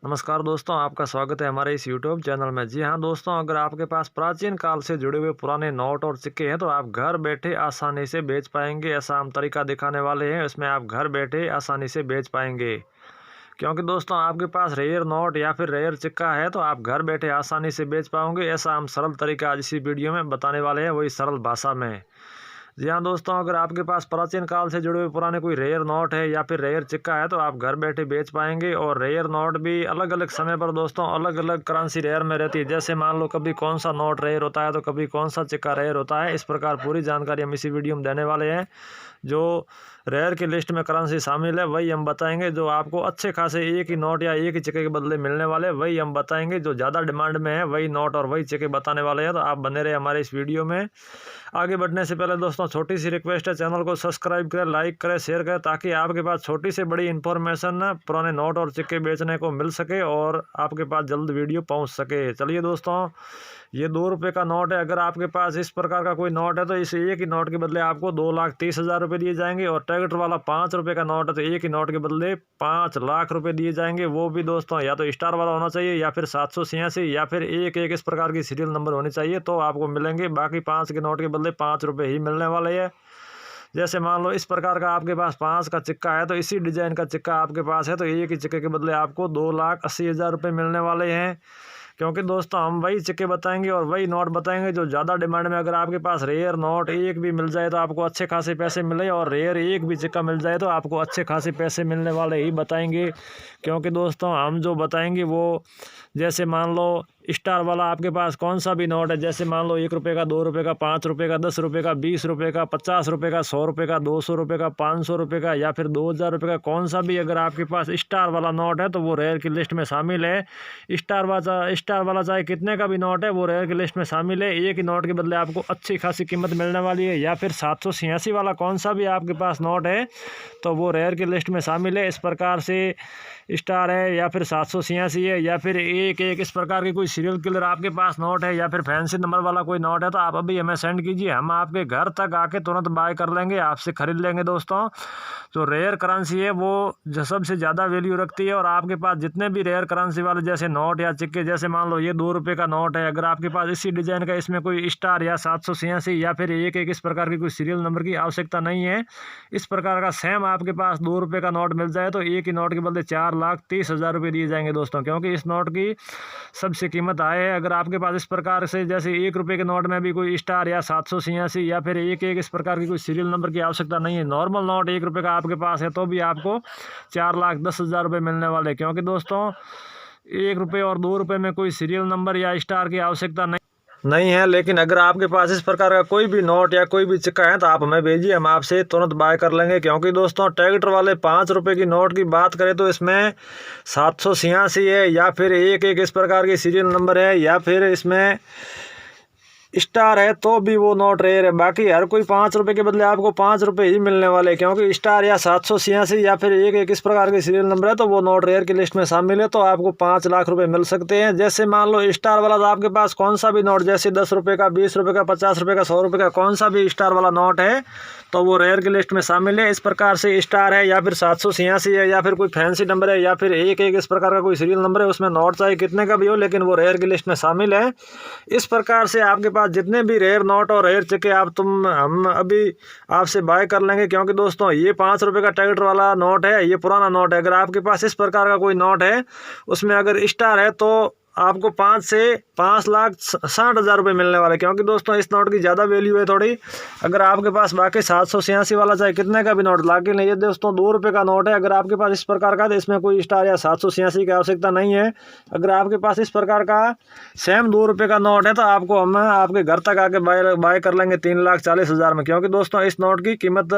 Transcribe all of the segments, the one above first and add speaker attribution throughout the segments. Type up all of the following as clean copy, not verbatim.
Speaker 1: नमस्कार दोस्तों, आपका स्वागत है हमारे इस यूट्यूब चैनल में। जी हाँ दोस्तों, अगर आपके पास प्राचीन काल से जुड़े हुए पुराने नोट और सिक्के हैं तो आप घर बैठे आसानी से बेच पाएंगे। ऐसा हम तरीका दिखाने वाले हैं, इसमें आप घर बैठे आसानी से बेच पाएंगे। क्योंकि दोस्तों आपके पास रेयर नोट या फिर रेयर सिक्का है तो आप घर बैठे आसानी से बेच पाओगे। ऐसा हम सरल तरीका आज इसी वीडियो में बताने वाले हैं, वही सरल भाषा में। जी हाँ दोस्तों, अगर आपके पास प्राचीन काल से जुड़े हुए पुराने कोई रेयर नोट है या फिर रेयर सिक्का है तो आप घर बैठे बेच पाएंगे। और रेयर नोट भी अलग अलग समय पर दोस्तों अलग अलग करेंसी रेयर में रहती है। जैसे मान लो कभी कौन सा नोट रेयर होता है तो कभी कौन सा सिक्का रेयर होता है। इस प्रकार पूरी जानकारी हम इसी वीडियो में देने वाले हैं। जो रेयर की लिस्ट में करेंसी शामिल है वही हम बताएंगे। जो आपको अच्छे खासे एक ही नोट या एक ही सिक्के के बदले मिलने वाले वही हम बताएंगे। जो ज़्यादा डिमांड में है वही नोट और वही सिक्के बताने वाले हैं। तो आप बने रहे हमारे इस वीडियो में। आगे बढ़ने से पहले दोस्तों छोटी सी रिक्वेस्ट है, चैनल को सब्सक्राइब करें, लाइक करें, शेयर करें, ताकि आपके पास छोटी से बड़ी इन्फॉर्मेशन पुराने नोट और सिक्के बेचने को मिल सके और आपके पास जल्द वीडियो पहुंच सके। चलिए दोस्तों, ये 2 रुपये का नोट है। अगर आपके पास इस प्रकार का कोई नोट है तो इस एक ही नोट के बदले आपको 2,30,000 रुपये दिए जाएंगे। और टैगेट वाला 5 रुपये का नोट है तो एक ही नोट के बदले 5 लाख रुपये दिए जाएंगे। वो भी दोस्तों या तो स्टार वाला होना चाहिए या फिर 786 या फिर एक एक इस प्रकार की सीरियल नंबर होनी चाहिए तो आपको मिलेंगे। बाकी 5 के नोट के बदले 5 रुपये ही मिलने वाले हैं। जैसे मान लो इस प्रकार का आपके पास 5 का सिक्का है तो इसी डिजाइन का सिक्का आपके पास है तो एक ही सिक्के के बदले आपको 2,80,000 रुपये मिलने वाले हैं। क्योंकि दोस्तों हम वही सिक्के बताएंगे और वही नोट बताएंगे जो ज़्यादा डिमांड में। अगर आपके पास रेयर नोट एक भी मिल जाए तो आपको अच्छे खासे पैसे मिले, और रेयर एक भी सिक्का मिल जाए तो आपको अच्छे खासे पैसे मिलने वाले ही बताएंगे। क्योंकि दोस्तों हम जो बताएंगे वो, जैसे मान लो स्टार वाला आपके पास कौन सा भी नोट है, जैसे मान लो 1 रुपये का, 2 रुपये का, 5 रुपये का, 10 रुपये का, 20 रुपये का, 50 रुपये का, 100 रुपये का, 200 रुपये का, 500 रुपये का या फिर 2,000 रुपये का, कौन सा भी अगर आपके पास स्टार वाला नोट है तो वो रेयर की लिस्ट में शामिल है। स्टार वाला चाहे कितने का भी नोट है वो रेयर की लिस्ट में शामिल है। एक ही नोट के बदले आपको अच्छी खासी कीमत मिलने वाली है। या फिर 786 वाला कौन सा भी आपके पास नोट है तो वो रेयर की लिस्ट में शामिल है। इस प्रकार से स्टार है या फिर 786 है या फिर एक एक इस प्रकार की कोई सीरियल किलर आपके पास नोट है या फिर फैंसी नंबर वाला कोई नोट है तो आप अभी हमें सेंड कीजिए, हम आपके घर तक आके तुरंत बाय कर लेंगे, आपसे खरीद लेंगे। दोस्तों जो रेयर करेंसी है वो जो सबसे ज़्यादा वैल्यू रखती है। और आपके पास जितने भी रेयर करेंसी वाले जैसे नोट या सिक्के, जैसे मान लो ये 2 रुपये का नोट है, अगर आपके पास इसी डिजाइन का इसमें कोई स्टार या 786 या फिर एक एक इस प्रकार की कोई सीरियल नंबर की आवश्यकता नहीं है। इस प्रकार का सेम आपके पास 2 रुपये का नोट मिल जाए तो एक ही नोट के बदले 4,30,000 रुपये दिए जाएंगे दोस्तों। क्योंकि इस नोट की सबसे कीमत आए है। अगर आपके पास इस प्रकार से जैसे 1 रुपये के नोट में भी कोई स्टार या 786 या फिर एक एक इस प्रकार की कोई सीरियल नंबर की आवश्यकता नहीं है, नॉर्मल नोट 1 रुपये का आपके पास है तो भी आपको 4,10,000 रुपये मिलने वाले। क्योंकि दोस्तों 1 रुपये और 2 रुपये में कोई सीरियल नंबर या स्टार की आवश्यकता नहीं है। लेकिन अगर आपके पास इस प्रकार का कोई भी नोट या कोई भी सिक्का है तो आप हमें भेजिए, हम आपसे तुरंत बाय कर लेंगे। क्योंकि दोस्तों टैगेटर वाले 5 रुपये की नोट की बात करें तो इसमें 786 है या फिर एक एक इस प्रकार की सीरियल नंबर है या फिर इसमें स्टार है तो भी वो नोट रेयर है। बाकी हर कोई 5 रुपये के बदले आपको 5 रुपये ही मिलने वाले। क्योंकि स्टार या 786 या फिर एक एक इस प्रकार के सीरियल नंबर है तो वो नोट रेयर की लिस्ट में शामिल है तो आपको 5 लाख रुपए मिल सकते हैं। जैसे मान लो स्टार वाला तो आपके पास कौन सा भी नोट, जैसे 10 रुपये का, 20 रुपये का, 50 रुपये का, 100 रुपये का, कौन सा भी स्टार वाला नोट है तो वो रेयर की लिस्ट में शामिल है। इस प्रकार से स्टार है या फिर 786 है या फिर कोई फैंसी नंबर है या फिर एक एक इस प्रकार का कोई सीरियल नंबर है, उसमें नोट चाहे कितने का भी हो लेकिन वो रेयर की लिस्ट में शामिल है। इस प्रकार से आपके पास जितने भी रेयर नोट और रेयर सिक्के हम अभी आपसे बाय कर लेंगे। क्योंकि दोस्तों ये 5 रुपये का टैगेट वाला नोट है, ये पुराना नोट है। अगर आपके पास इस प्रकार का कोई नोट है उसमें अगर स्टार है तो आपको 5 से 5,60,000 रुपये मिलने वाले। क्योंकि दोस्तों इस नोट की ज़्यादा वैल्यू है थोड़ी। अगर आपके पास बाकी 786 वाला चाहे कितने का भी नोट, लाके नहीं है दोस्तों 2 रुपये का नोट है, अगर आपके पास इस प्रकार का तो इसमें कोई स्टार या 786 की आवश्यकता नहीं है। अगर आपके पास इस प्रकार का सेम 2 रुपये का नोट है तो आपको हम आपके घर तक आके बाय कर लेंगे 3,40,000 में। क्योंकि दोस्तों इस नोट की कीमत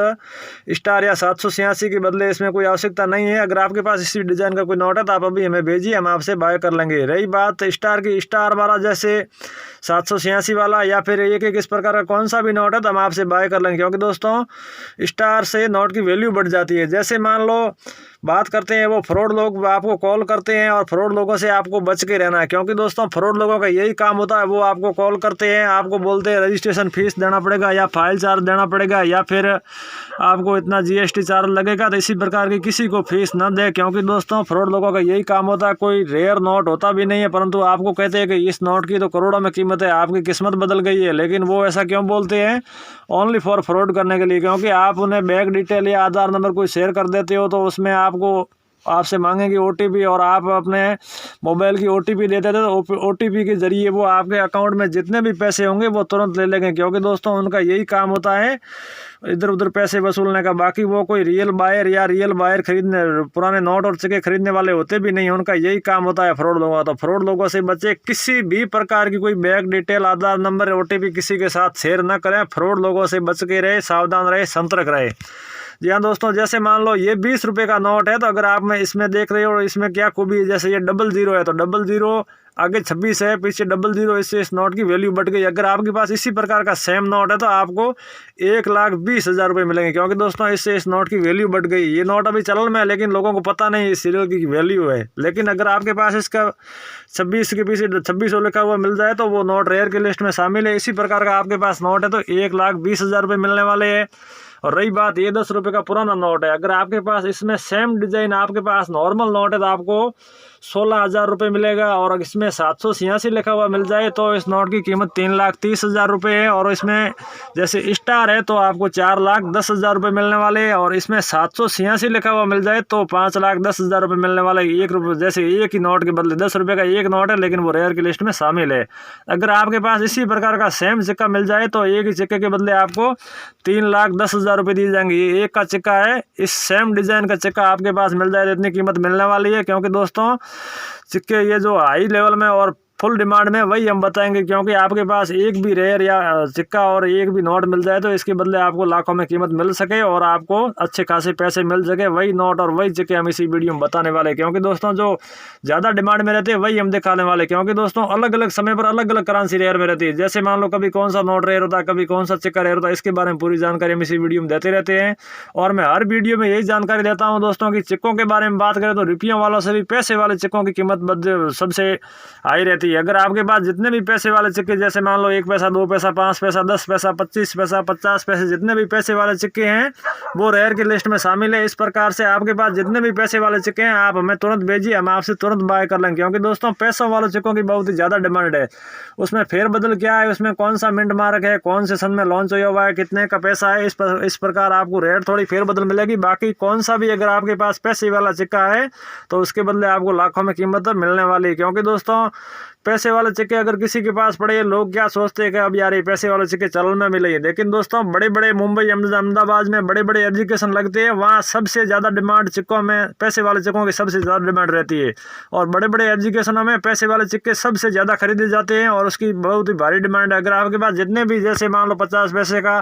Speaker 1: स्टार या 786 के बदले इसमें कोई आवश्यकता नहीं है। अगर आपके पास इसी डिज़ाइन का कोई नोट है तो आप अभी हमें भेजिए, हम आपसे बाय कर लेंगे। रही बात स्टार की, स्टार वाला जैसे 786 वाला या फिर एक एक इस प्रकार का कौन सा भी नोट है तो हम आपसे बाय कर लेंगे। क्योंकि दोस्तों स्टार से नोट की वैल्यू बढ़ जाती है। जैसे मान लो बात करते हैं वो फ्रॉड लोग आपको कॉल करते हैं, और फ्रॉड लोगों से आपको बच के रहना है, क्योंकि दोस्तों फ्रॉड लोगों का यही काम होता है। वो आपको कॉल करते हैं, आपको बोलते हैं रजिस्ट्रेशन फीस देना पड़ेगा या फाइल चार्ज देना पड़ेगा या फिर आपको इतना GST चार्ज लगेगा। तो इसी प्रकार की किसी को फीस न दे, क्योंकि दोस्तों फ्रॉड लोगों का यही काम होता है। कोई रेयर नोट होता भी नहीं है, परंतु आपको कहते हैं कि इस नोट की तो करोड़ों में कीमत है, आपकी किस्मत बदल गई है। लेकिन वो ऐसा क्यों बोलते हैं? ओनली फॉर फ्रॉड करने के लिए, क्योंकि आप उन्हें बैंक डिटेल या आधार नंबर कोई शेयर कर देते हो तो उसमें आपसे मांगेंगे OTP, और आप अपने मोबाइल की OTP देते थे तो OTP के जरिए वो आपके अकाउंट में जितने भी पैसे होंगे वो तुरंत ले लेंगे, क्योंकि दोस्तों उनका यही काम होता है इधर उधर पैसे वसूलने का। बाकी वो कोई रियल बायर खरीदने, पुराने नोट और सिक्के खरीदने वाले होते भी नहीं, उनका यही काम होता है फ्रॉड लोगों का। तो फ्रॉड लोगों से बचे, किसी भी प्रकार की कोई बैंक डिटेल, आधार नंबर, OTP किसी के साथ शेयर न करें। फ्रॉड लोगों से बच के रहे, सावधान रहे, सतर्क रहे। जी हाँ दोस्तों, जैसे मान लो ये 20 रुपये का नोट है, तो अगर आप में इसमें देख रहे हो इसमें क्या खूबी है, जैसे ये 00 है तो 00 आगे 26 है, पीछे 00, इससे इस नोट की वैल्यू बढ़ गई। अगर आपके पास इसी प्रकार का सेम नोट है तो आपको 1,20,000 रुपये मिलेंगे, क्योंकि दोस्तों इससे इस नोट की वैल्यू बढ़ गई। ये नोट अभी चलन में है, लेकिन लोगों को पता नहीं इस सीरियल की वैल्यू है। लेकिन अगर आपके पास इसका 26 के पीछे 2600 लिखा हुआ मिल जाए तो वो नोट रेयर की लिस्ट में शामिल है। इसी प्रकार का आपके पास नोट है तो 1,20,000 रुपये मिलने वाले हैं। और रही बात ये 10 रुपये का पुराना नोट है, अगर आपके पास इसमें सेम डिजाइन आपके पास नॉर्मल नोट है तो आपको 16,000 रुपये मिलेगा। और इसमें 786 लिखा हुआ मिल जाए तो इस नोट की कीमत 3,30,000 रुपये है। और इसमें जैसे स्टार है तो आपको 4,10,000 रुपये मिलने वाले हैं। और इसमें 786 लिखा हुआ मिल जाए तो 5,10,000 रुपये मिलने वाले। 1 रुपये, जैसे एक ही नोट के बदले 10 रुपये का एक नोट है, लेकिन वो रेयर की लिस्ट में शामिल है। अगर आपके पास इसी प्रकार का सेम सिक्का मिल जाए तो एक ही सिक्के के बदले आपको 3,10,000 रुपये दिए जाएंगे। ये एक का सिक्का है, इस सेम डिजाइन का सिक्का आपके पास मिल जाए तो इतनी कीमत मिलने वाली है। क्योंकि दोस्तों सिक्के ये जो हाई लेवल में और फुल डिमांड में वही हम बताएंगे, क्योंकि आपके पास एक भी रेयर या सिक्का और एक भी नोट मिल जाए तो इसके बदले आपको लाखों में कीमत मिल सके और आपको अच्छे खासे पैसे मिल सके। वही नोट और वही सिक्के हम इसी वीडियो में बताने वाले, क्योंकि दोस्तों जो ज़्यादा डिमांड में रहते हैं वही हम दिखाने वाले। क्योंकि दोस्तों अलग अलग समय पर अलग अलग करेंसी रेयर में रहती है। जैसे मान लो कभी कौन सा नोट रेयर होता है, कभी कौन सा सिक्का रेयर होता है, इसके बारे में पूरी जानकारी हम इसी वीडियो में देते रहते हैं। और मैं हर वीडियो में यही जानकारी देता हूँ दोस्तों की सिक्कों के बारे में बात करें तो रुपयों वालों से भी पैसे वाले सिक्कों की कीमत सबसे हाई रहती है। अगर आपके पास जितने भी पैसे वाले सिक्के, जैसे मान लो 1 पैसा, 2 पैसा, 5 पैसा, 10 पैसा, 25 पैसा, 50 पैसे, जितने भी पैसे वाले सिक्के हैं वो रेयर की लिस्ट में शामिल है। इस प्रकार से आपके पास जितने भी पैसे वाले सिक्के हैं आप हमें तुरंत भेजिए, हम आपसे तुरंत बाय कर लेंगे। क्योंकि दोस्तों पैसों वाले सिक्कों की बहुत ही ज़्यादा डिमांड है। उसमें फेरबदल क्या है, उसमें कौन सा मिंट मार्क है, कौन से सन में लॉन्च हुआ है, कितने का पैसा है, इस प्रकार आपको रेट थोड़ी फेरबदल मिलेगी। बाकी कौन सा भी अगर आपके पास पैसे वाला सिक्का है तो उसके बदले आपको लाखों में कीमत मिलने वाली है। क्योंकि दोस्तों पैसे वाले सिक्के अगर किसी के पास पड़े, लोग क्या सोचते हैं कि अब यार ये पैसे वाले सिक्के चलन में मिलेंगे। लेकिन दोस्तों बड़े बड़े मुंबई, अहमदाबाद में बड़े बड़े एजुकेशन लगते हैं, वहाँ सबसे ज़्यादा डिमांड सिक्कों में, पैसे वाले सिक्कों की सबसे ज़्यादा डिमांड रहती है। और बड़े बड़े एजुकेशनों में पैसे वाले सिक्के सबसे ज़्यादा खरीदे जाते हैं और उसकी बहुत ही भारी डिमांड है। अगर आपके पास जितने भी, जैसे मान लो 50 पैसे का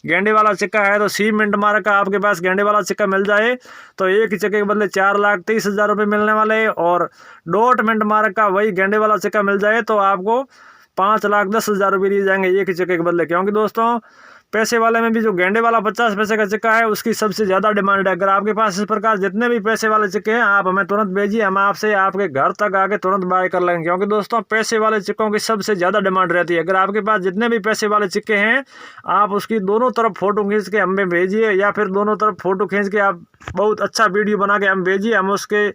Speaker 1: गेंडे वाला सिक्का है तो सी मिंट मार्क का आपके पास गेंडे वाला सिक्का मिल जाए तो एक ही सिक्के के बदले 4,30,000 रुपये मिलने वाले। और डॉट मिंट मार्क का वही गेंडे वाला सिक्का मिल जाए तो आपको 5,10,000 रुपये दिए जाएंगे एक ही सिक्के के बदले। क्योंकि दोस्तों पैसे वाले में भी जो गेंडे वाला 50 पैसे का सिक्का है उसकी सबसे ज़्यादा डिमांड है। अगर आपके पास इस प्रकार जितने भी पैसे वाले सिक्के हैं आप हमें तुरंत भेजिए, हम आपसे आपके घर तक आके तुरंत बाय कर लेंगे। क्योंकि दोस्तों पैसे वाले सिक्कों की सबसे ज़्यादा डिमांड रहती है। अगर आपके पास जितने भी पैसे वाले सिक्के हैं आप उसकी दोनों तरफ फ़ोटो खींच के हमें भेजिए, या फिर दोनों तरफ फ़ोटो खींच के आप बहुत अच्छा वीडियो बना के हम भेजिए। हम उसके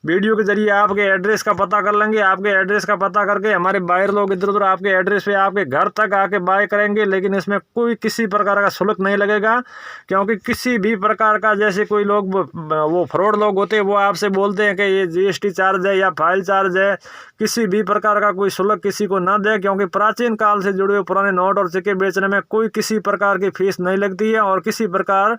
Speaker 1: वीडियो के जरिए आपके एड्रेस का पता कर लेंगे। आपके एड्रेस का पता करके हमारे बायर लोग इधर उधर आपके एड्रेस पे आपके घर तक आके बाय करेंगे। लेकिन इसमें कोई किसी प्रकार का शुल्क नहीं लगेगा। क्योंकि किसी भी प्रकार का, जैसे कोई लोग वो फ्रॉड लोग होते हैं वो आपसे बोलते हैं कि ये GST चार्ज है या फाइल चार्ज है, किसी भी प्रकार का कोई शुल्क किसी को ना दे। क्योंकि प्राचीन काल से जुड़े हुए पुराने नोट और सिक्के बेचने में कोई किसी प्रकार की फीस नहीं लगती है और किसी प्रकार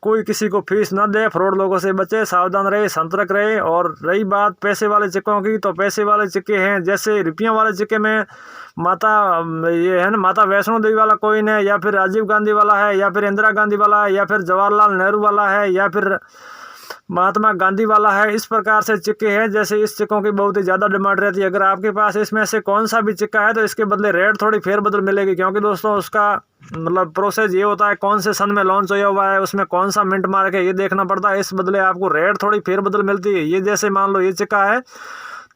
Speaker 1: कोई किसी को फीस न दे। फ्रॉड लोगों से बचे, सावधान रहे, सतर्क रहे। और रही बात पैसे वाले सिक्कों की, तो पैसे वाले सिक्के हैं जैसे रुपयों वाले सिक्के में ये है ना, माता वैष्णो देवी वाला कॉइन है, या फिर राजीव गांधी वाला है, या फिर इंदिरा गांधी वाला है, या फिर जवाहरलाल नेहरू वाला है, या फिर महात्मा गांधी वाला है। इस प्रकार से सिक्के हैं, जैसे इस सिक्कों की बहुत ही ज़्यादा डिमांड रहती है। अगर आपके पास इसमें से कौन सा भी सिक्का है तो इसके बदले रेट थोड़ी फेरबदल मिलेगी, क्योंकि दोस्तों उसका मतलब प्रोसेस ये होता है कौन से सन में लॉन्च होया हुआ है, उसमें कौन सा मिंट मार्क है, ये देखना पड़ता है। इस बदले आपको रेट थोड़ी फेरबदल मिलती है। ये जैसे मान लो ये सिक्का है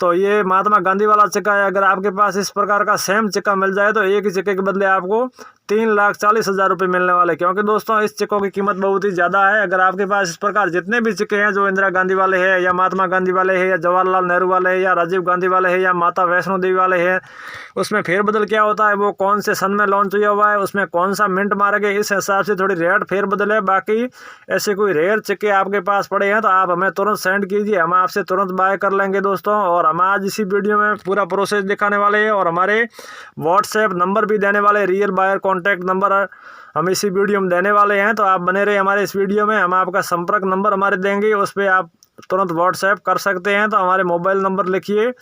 Speaker 1: तो ये महात्मा गांधी वाला सिक्का है। अगर आपके पास इस प्रकार का सेम सिक्का मिल जाए तो एक ही सिक्के के बदले आपको 3,40,000 रुपये मिलने वाले, क्योंकि दोस्तों इस सिक्कों की कीमत बहुत ही ज़्यादा है। अगर आपके पास इस प्रकार जितने भी सिक्के हैं जो इंदिरा गांधी वाले हैं या महात्मा गांधी वाले हैं या जवाहरलाल नेहरू वाले हैं या राजीव गांधी वाले हैं या माता वैष्णो देवी वाले हैं, उसमें फेरबदल क्या होता है, वो कौन से सन में लॉन्च हुआ हुआ है, उसमें कौन सा मिंट मार्क है, इस हिसाब से थोड़ी रेट फेरबदल है। बाकी ऐसे कोई रेयर सिक्के आपके पास पड़े हैं तो आप हमें तुरंत सेंड कीजिए, हम आपसे तुरंत बाय कर लेंगे दोस्तों। और हम आज इसी वीडियो में पूरा प्रोसेस दिखाने वाले हैं और हमारे व्हाट्सएप नंबर भी देने वाले, रियल बायर कॉन्टैक्ट नंबर हम इसी वीडियो में देने वाले हैं। तो आप बने रहे हमारे इस वीडियो में, हम आपका संपर्क नंबर हमारे देंगे, उस पर आप तुरंत व्हाट्सएप कर सकते हैं। तो हमारे मोबाइल नंबर लिखिए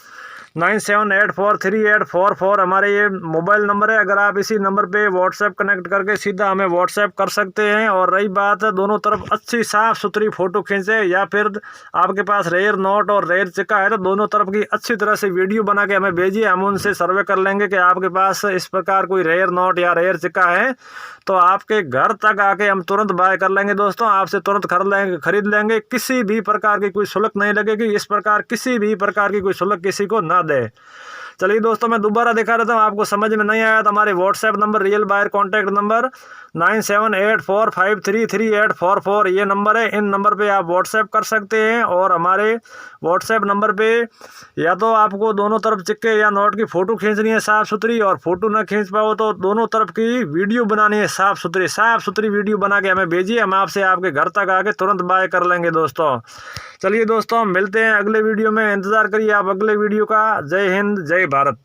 Speaker 1: 97843844 हमारे ये मोबाइल नंबर है। अगर आप इसी नंबर पे व्हाट्सएप कनेक्ट करके सीधा हमें व्हाट्सएप कर सकते हैं। और रही बात दोनों तरफ अच्छी साफ़ सुथरी फ़ोटो खींचे, या फिर आपके पास रेयर नोट और रेयर सिक्का है तो दोनों तरफ की अच्छी तरह से वीडियो बना के हमें भेजिए, हम उनसे सर्वे कर लेंगे कि आपके पास इस प्रकार कोई रेयर नोट या रेयर सिक्का है तो आपके घर तक आके हम तुरंत बाय कर लेंगे दोस्तों, आपसे तुरंत खरीद लेंगे। किसी भी प्रकार की कोई शुल्क नहीं लगेगी, इस प्रकार किसी भी प्रकार की कोई शुल्क किसी को ना दे। चलिए दोस्तों मैं दोबारा दिखा देता हूँ, आपको समझ में नहीं आया तो हमारे WhatsApp number real buyer contact number 9784533844 ये नंबर है। इन नंबर पे आप व्हाट्सएप कर सकते हैं और हमारे व्हाट्सएप नंबर पे या तो आपको दोनों तरफ सिक्के या नोट की फ़ोटो खींचनी है साफ़ सुथरी, और फ़ोटो ना खींच पाओ तो दोनों तरफ की वीडियो बनानी है साफ़ सुथरी वीडियो बना के हमें भेजिए, हम आपसे आपके घर तक आके तुरंत बाय कर लेंगे दोस्तों। चलिए दोस्तों मिलते हैं अगले वीडियो में, इंतज़ार करिए आप अगले वीडियो का। जय हिंद जय भारत।